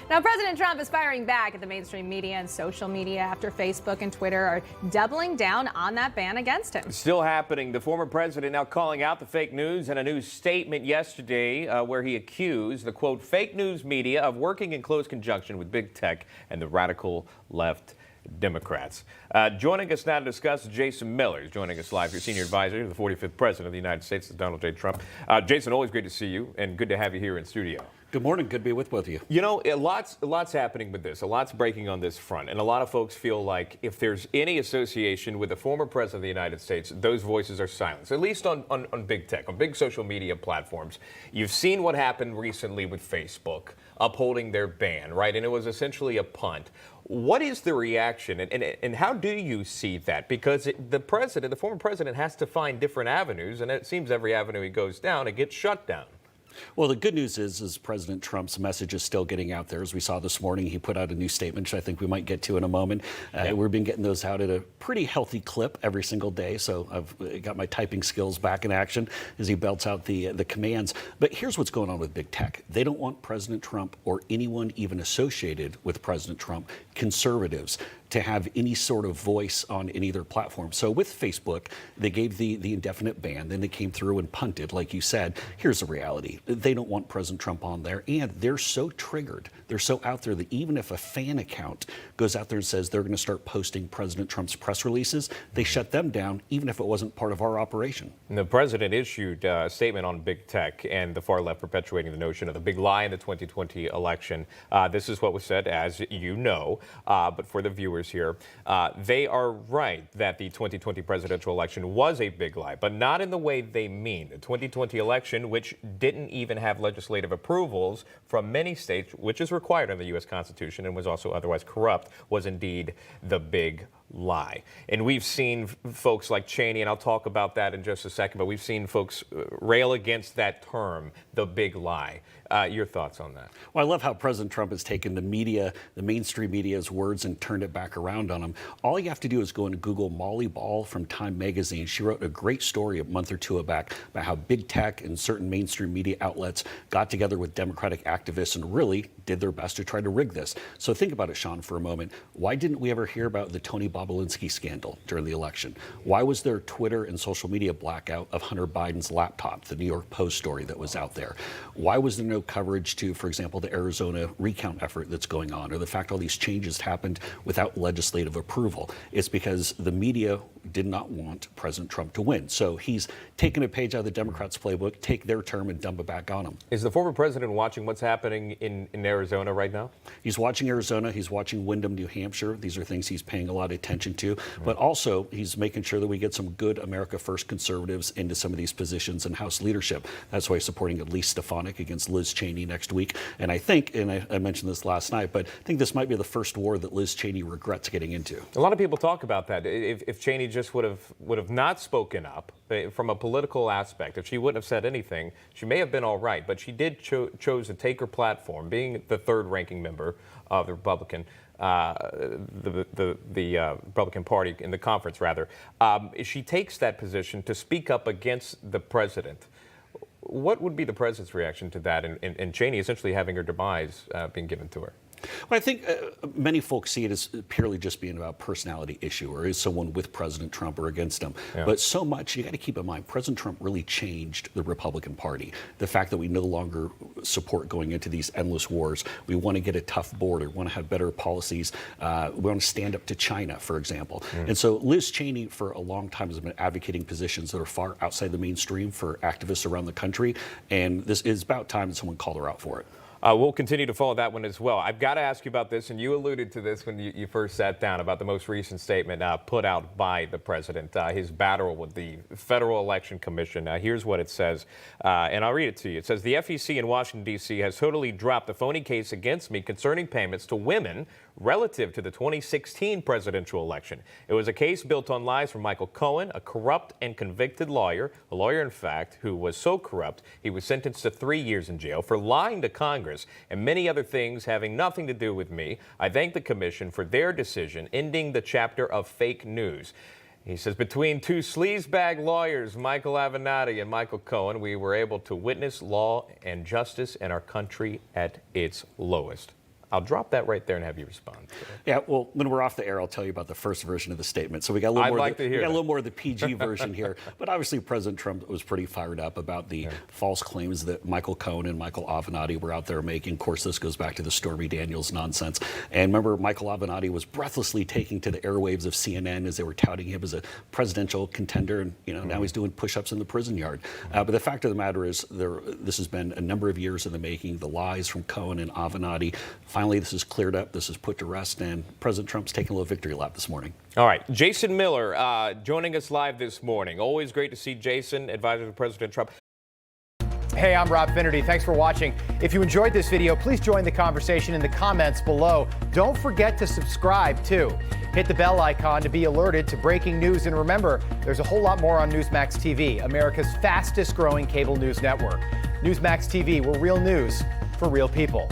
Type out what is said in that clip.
Now, President Trump is firing back at the mainstream media and social media after Facebook and Twitter are doubling down on that ban against him. Still happening. The former president now calling out the fake news in a new statement yesterday where he accused the, quote, fake news media of working in close conjunction with big tech and the radical left Democrats. Joining us now to discuss, Jason Miller is joining us live, your senior advisor to the 45th president of the United States, Donald J. Trump. Jason, always great to see you and good to have you here in studio. Good morning. Good to be with both of you. You know, lots happening with this. A lot's breaking on this front. And a lot of folks feel like if there's any association with the former president of the United States, those voices are silenced, at least on big tech, on big social media platforms. You've seen what happened recently with Facebook upholding their ban, right? And it was essentially a punt. What is the reaction and how do you see that? Because the former president has to find different avenues, and it seems every avenue he goes down, it gets shut down. Well, the good news is President Trump's message is still getting out there. As we saw this morning, he put out a new statement, which I think we might get to in a moment. We've been getting those out at a pretty healthy clip every single day, so I've got my typing skills back in action as he belts out the commands. But here's what's going on with big tech. They don't want President Trump or anyone even associated with President Trump, conservatives, to have any sort of voice on any of their platforms. So with Facebook, they gave the indefinite ban, then they came through and punted, like you said. Here's the reality. They don't want President Trump on there, and they're so triggered, they're so out there that even if a fan account goes out there and says they're going to start posting President Trump's press releases, they shut them down, even if it wasn't part of our operation. And the president issued a statement on big tech and the far left perpetuating the notion of the big lie in the 2020 election. This is what was said, as you know, but for the viewers here, they are right that the 2020 presidential election was a big lie, but not in the way they mean. The 2020 election, which didn't even have legislative approvals from many states, which is required under the U.S. Constitution and was also otherwise corrupt, was indeed the big lie. And we've seen folks like Cheney, and I'll talk about that in just a second, but we've seen folks rail against that term, the big lie. Your thoughts on that? Well, I love how President Trump has taken the media, the mainstream media's words, and turned it back around on them. All you have to do is go and Google Molly Ball from Time Magazine. She wrote a great story a month or two back about how big tech and certain mainstream media outlets got together with Democratic activists and really did their best to try to rig this. So think about it, Sean, for a moment. Why didn't we ever hear about the Tony Bobulinski scandal during the election? Why was there Twitter and social media blackout of Hunter Biden's laptop, the New York Post story that was out there? Why was there no coverage to, for example, the Arizona recount effort that's going on, or the fact all these changes happened without legislative approval? It's because the media did not want President Trump to win. So he's taken a page out of the Democrats' playbook, take their term and dump it back on them. Is the former president watching what's happening in Arizona right now? He's watching Arizona. He's watching Windham, New Hampshire. These are things he's paying a lot of attention to. But also, he's making sure that we get some good America First conservatives into some of these positions in House leadership. That's why he's supporting Elise Stefanik against Liz Cheney next week. And I think, and I mentioned this last night, but I think this might be the first war that Liz Cheney regrets getting into. A lot of people talk about that. If Cheney just would have not spoken up from a political aspect, if she wouldn't have said anything, she may have been all right. But she did chose to take her platform, being the third-ranking member of the Republican Republican Party in the conference, rather. She takes that position to speak up against the president. What would be the president's reaction to that and Cheney essentially having her demise being given to her? Well, I think many folks see it as purely just being about personality issue, or is someone with President Trump or against him. Yeah. But so much, you got to keep in mind, President Trump really changed the Republican Party. The fact that we no longer support going into these endless wars. We want to get a tough border, want to have better policies. We want to stand up to China, for example. And so Liz Cheney, for a long time, has been advocating positions that are far outside the mainstream for activists around the country. And this is about time that someone called her out for it. We'll continue to follow that one as well. I've got to ask you about this, and you alluded to this when you first sat down, about the most recent statement put out by the president, his battle with the Federal Election Commission. Here's what it says, and I'll read it to you. It says, the FEC in Washington, D.C. has totally dropped the phony case against me concerning payments to women relative to the 2016 presidential election. It was a case built on lies from Michael Cohen, a corrupt and convicted lawyer, a lawyer, in fact, who was so corrupt he was sentenced to 3 years in jail for lying to Congress and many other things having nothing to do with me. I thank the commission for their decision ending the chapter of fake news. He says, between two sleazebag lawyers, Michael Avenatti and Michael Cohen, we were able to witness law and justice in our country at its lowest. I'll drop that right there and have you respond. Yeah, well, when we're off the air, I'll tell you about the first version of the statement. So we got a little I'd more. like to hear we got a that. little more of the PG version here. But obviously, President Trump was pretty fired up about the false claims that Michael Cohen and Michael Avenatti were out there making. Of course, this goes back to the Stormy Daniels nonsense. And remember, Michael Avenatti was breathlessly taking to the airwaves of CNN as they were touting him as a presidential contender, and now he's doing push-ups in the prison yard. But the fact of the matter is, this has been a number of years in the making. The lies from Cohen and Avenatti. Finally, this is cleared up. This is put to rest, and President Trump's taking a little victory lap this morning. All right, Jason Miller joining us live this morning. Always great to see Jason, advisor to President Trump. Hey, I'm Rob Finnerty. Thanks for watching. If you enjoyed this video, please join the conversation in the comments below. Don't forget to subscribe, too. Hit the bell icon to be alerted to breaking news. And remember, there's a whole lot more on Newsmax TV, America's fastest growing cable news network. Newsmax TV, we're real news for real people.